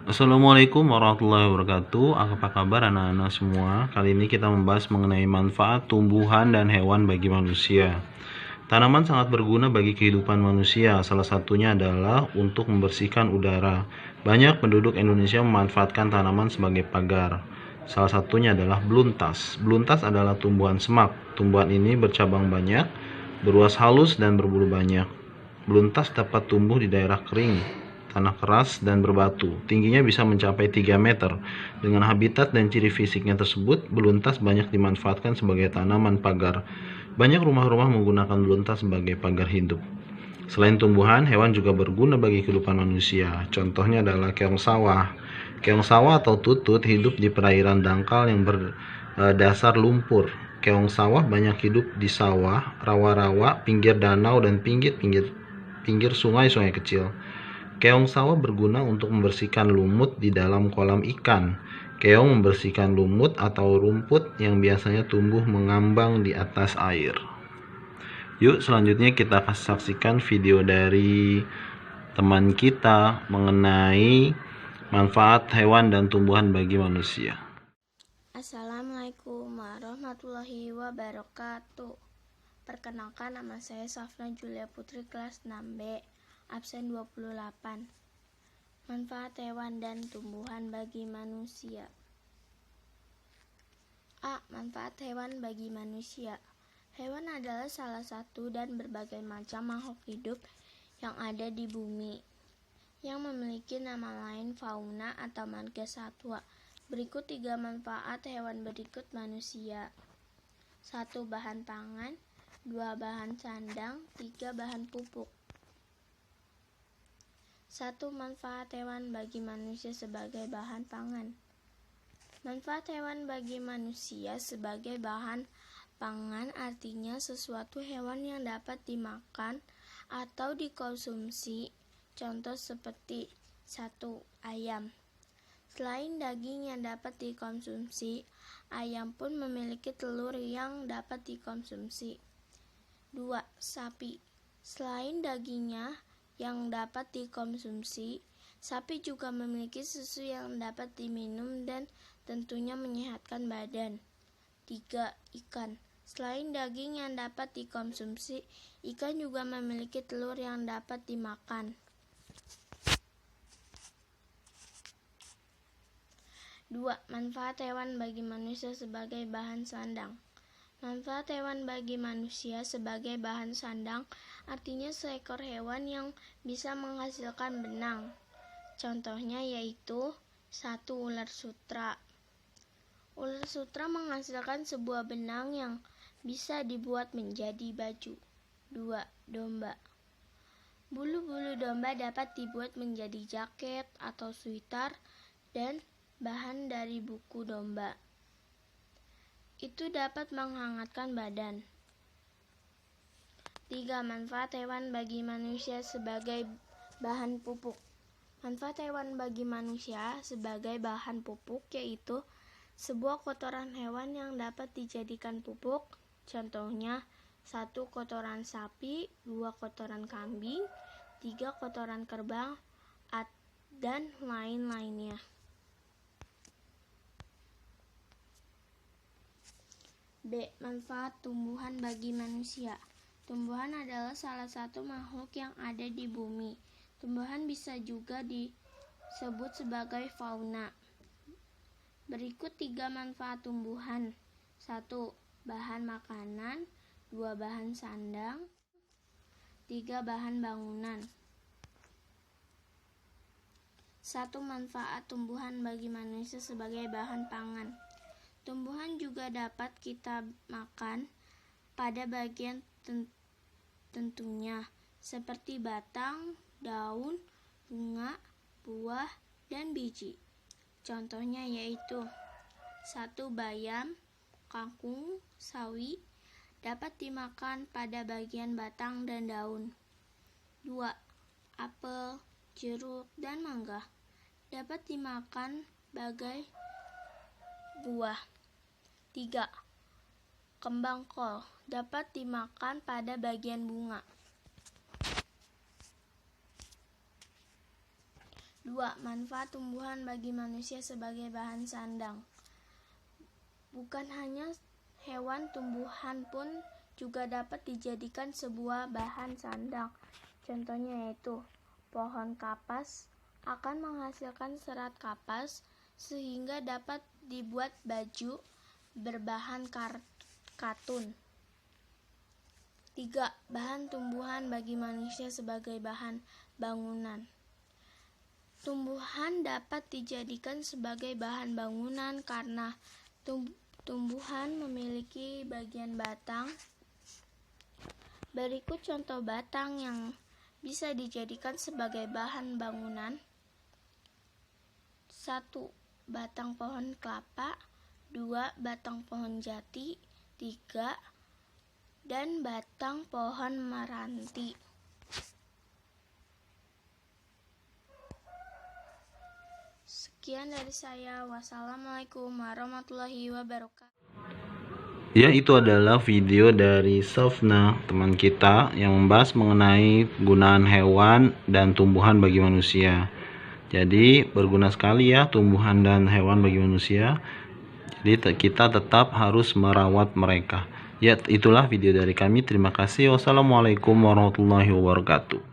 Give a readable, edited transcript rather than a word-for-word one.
Assalamualaikum warahmatullahi wabarakatuh. Apa kabar anak-anak semua? Kali ini kita membahas mengenai manfaat tumbuhan dan hewan bagi manusia. Tanaman sangat berguna bagi kehidupan manusia. Salah satunya adalah untuk membersihkan udara. Banyak penduduk Indonesia memanfaatkan tanaman sebagai pagar. Salah satunya adalah beluntas. Beluntas adalah tumbuhan semak. Tumbuhan ini bercabang banyak, beruas halus dan berbulu banyak. Beluntas dapat tumbuh di daerah kering, tanah keras dan berbatu. Tingginya bisa mencapai 3 meter. Dengan habitat dan ciri fisiknya tersebut, beluntas banyak dimanfaatkan sebagai tanaman pagar. Banyak rumah-rumah menggunakan beluntas sebagai pagar hidup. Selain tumbuhan, hewan juga berguna bagi kehidupan manusia. Contohnya adalah keong sawah. Keong sawah atau tutut hidup di perairan dangkal yang berdasar lumpur. Keong sawah banyak hidup di sawah, rawa-rawa, pinggir danau, dan pinggir sungai-sungai kecil. Keong sawah berguna untuk membersihkan lumut di dalam kolam ikan. Keong membersihkan lumut atau rumput yang biasanya tumbuh mengambang di atas air. Yuk selanjutnya kita saksikan video dari teman kita mengenai manfaat hewan dan tumbuhan bagi manusia. Assalamualaikum warahmatullahi wabarakatuh. Perkenalkan, nama saya Safna Julia Putri kelas 6B, absen 28. Manfaat hewan dan tumbuhan bagi manusia. A. Manfaat hewan bagi manusia. Hewan adalah salah satu dan berbagai macam makhluk hidup yang ada di bumi, yang memiliki nama lain fauna atau marga satwa. Berikut 3 manfaat hewan berikut manusia. 1. Bahan pangan. 2. Bahan sandang. 3. Bahan pupuk. 1. Manfaat hewan bagi manusia sebagai bahan pangan. Manfaat hewan bagi manusia sebagai bahan pangan artinya sesuatu hewan yang dapat dimakan atau dikonsumsi. Contoh seperti 1. Ayam. Selain daging yang dapat dikonsumsi, ayam pun memiliki telur yang dapat dikonsumsi. 2. Sapi. Selain dagingnya yang dapat dikonsumsi, sapi juga memiliki susu yang dapat diminum dan tentunya menyehatkan badan. 3. Ikan. Selain daging yang dapat dikonsumsi, ikan juga memiliki telur yang dapat dimakan. 2. Manfaat hewan bagi manusia sebagai bahan sandang. Manfaat hewan bagi manusia sebagai bahan sandang artinya seekor hewan yang bisa menghasilkan benang. Contohnya yaitu 1. Ular sutra. Ular sutra menghasilkan sebuah benang yang bisa dibuat menjadi baju. 2. Domba. Bulu-bulu domba dapat dibuat menjadi jaket atau sweater dan bahan dari buku domba. Itu dapat menghangatkan badan. 3. Manfaat hewan bagi manusia sebagai bahan pupuk. Manfaat hewan bagi manusia sebagai bahan pupuk yaitu sebuah kotoran hewan yang dapat dijadikan pupuk. Contohnya 1. Kotoran sapi, 2. Kotoran kambing, 3. Kotoran kerbau, dan lain-lainnya. B. Manfaat tumbuhan bagi manusia. Tumbuhan adalah salah satu makhluk yang ada di bumi. Tumbuhan bisa juga disebut sebagai fauna. Berikut 3 manfaat tumbuhan. 1. Bahan makanan. 2. Bahan sandang. 3. Bahan bangunan. 1. Manfaat tumbuhan bagi manusia sebagai bahan pangan. Tumbuhan juga dapat kita makan pada bagian tentunya, seperti batang, daun, bunga, buah, dan biji. Contohnya yaitu 1. Bayam, kangkung, sawi dapat dimakan pada bagian batang dan daun. 2. Apel, jeruk, dan mangga dapat dimakan bagai buah. 3. Kembang kol dapat dimakan pada bagian bunga. 2. Manfaat tumbuhan bagi manusia sebagai bahan sandang. Bukan hanya hewan, tumbuhan pun juga dapat dijadikan sebuah bahan sandang. Contohnya yaitu pohon kapas akan menghasilkan serat kapas sehingga dapat dibuat baju berbahan katun. 3. Bahan tumbuhan bagi manusia sebagai bahan bangunan. Tumbuhan dapat dijadikan sebagai bahan bangunan karena tumbuhan memiliki bagian batang. Berikut contoh batang yang bisa dijadikan sebagai bahan bangunan. 1. Batang pohon kelapa. 2. Batang pohon jati. 3. Dan batang pohon meranti. Sekian dari saya. Wassalamualaikum warahmatullahi wabarakatuh. Ya, itu adalah video dari Sofna, teman kita, yang membahas mengenai penggunaan hewan dan tumbuhan bagi manusia. Jadi berguna sekali ya tumbuhan dan hewan bagi manusia. Jadi kita tetap harus merawat mereka. Ya, itulah video dari kami. Terima kasih. Wassalamualaikum warahmatullahi wabarakatuh.